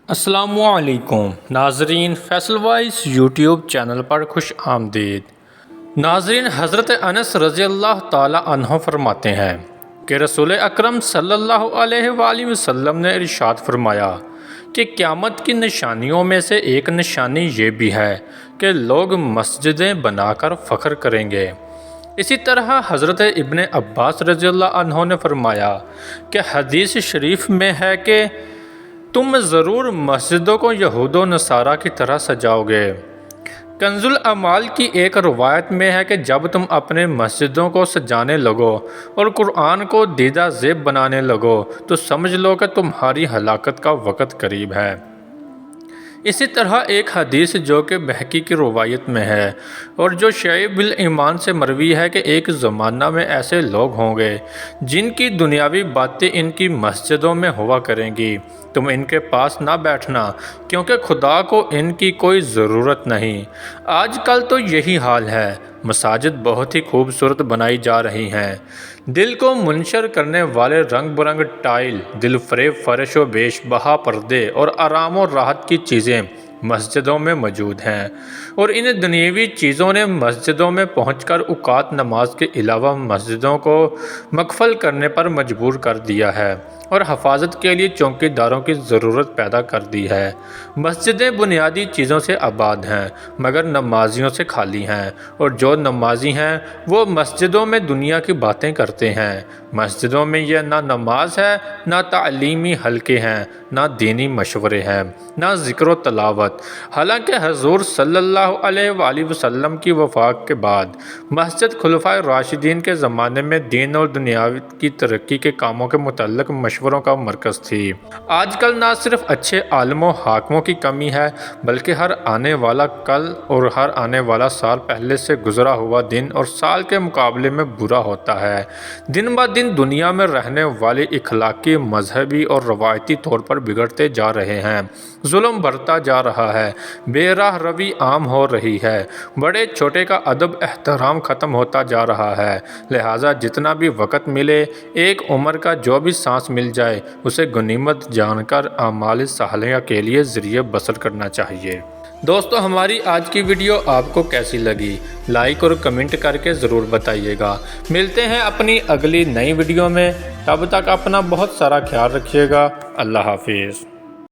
السلام علیکم ناظرین، فیصل وائس یوٹیوب چینل پر خوش آمدید۔ ناظرین، حضرت انس رضی اللہ تعالی عنہ فرماتے ہیں کہ رسول اکرم صلی اللہ علیہ وآلہ وسلم نے ارشاد فرمایا کہ قیامت کی نشانیوں میں سے ایک نشانی یہ بھی ہے کہ لوگ مسجدیں بنا کر فخر کریں گے۔ اسی طرح حضرت ابن عباس رضی اللہ عنہ نے فرمایا کہ حدیث شریف میں ہے کہ تم ضرور مسجدوں کو یہود و نصارہ کی طرح سجاؤ گے۔ کنز الاعمال کی ایک روایت میں ہے کہ جب تم اپنے مسجدوں کو سجانے لگو اور قرآن کو دیدہ زیب بنانے لگو تو سمجھ لو کہ تمہاری ہلاکت کا وقت قریب ہے۔ اسی طرح ایک حدیث جو کہ بہقی کی روایت میں ہے اور جو شعیب الایمان سے مروی ہے کہ ایک زمانہ میں ایسے لوگ ہوں گے جن کی دنیاوی باتیں ان کی مسجدوں میں ہوا کریں گی، تم ان کے پاس نہ بیٹھنا کیونکہ خدا کو ان کی کوئی ضرورت نہیں۔ آج کل تو یہی حال ہے، مساجد بہت ہی خوبصورت بنائی جا رہی ہیں، دل کو منشر کرنے والے رنگ برنگ ٹائل، دل فریب فرش و بیش بہا پردے اور آرام و راحت کی چیزیں مسجدوں میں موجود ہیں، اور ان دنیاوی چیزوں نے مسجدوں میں پہنچ کر اوقات نماز کے علاوہ مسجدوں کو مقفل کرنے پر مجبور کر دیا ہے اور حفاظت کے لیے چوکی داروں کی ضرورت پیدا کر دی ہے۔ مسجدیں بنیادی چیزوں سے آباد ہیں مگر نمازیوں سے خالی ہیں، اور جو نمازی ہیں وہ مسجدوں میں دنیا کی باتیں کرتے ہیں۔ مسجدوں میں یہ نہ نماز ہے، نہ تعلیمی حلقے ہیں، نہ دینی مشورے ہیں، نہ ذکر و تلاوت۔ حالانکہ حضور صلی اللہ علیہ وآلہ وسلم کی وفات کے بعد مسجد خلفائے راشدین کے زمانے میں دین اور دنیا کی ترقی کے کاموں کے متعلق مشوروں کا مرکز تھی۔ آج کل نہ صرف اچھے عالم و حاکموں کی کمی ہے بلکہ ہر آنے والا کل اور ہر آنے والا سال پہلے سے گزرا ہوا دن اور سال کے مقابلے میں برا ہوتا ہے۔ دن بہ دن دنیا میں رہنے والے اخلاقی، مذہبی اور روایتی طور پر بگڑتے جا رہے ہیں، ظلم بڑھتا جا رہا ہے، بے راہ روی عام ہو رہی ہے، بڑے چھوٹے کا ادب احترام ختم ہوتا جا رہا ہے۔ لہٰذا جتنا بھی وقت ملے، ایک عمر کا جو بھی سانس مل جائے اسے غنیمت جان کر اعمال صالحہ کے لیے ذریعہ بسر کرنا چاہیے۔ دوستو، ہماری آج کی ویڈیو آپ کو کیسی لگی؟ لائک اور کمنٹ کر کے ضرور بتائیے گا۔ ملتے ہیں اپنی اگلی نئی ویڈیو میں، تب تک اپنا بہت سارا خیال رکھیے گا۔ اللہ حافظ۔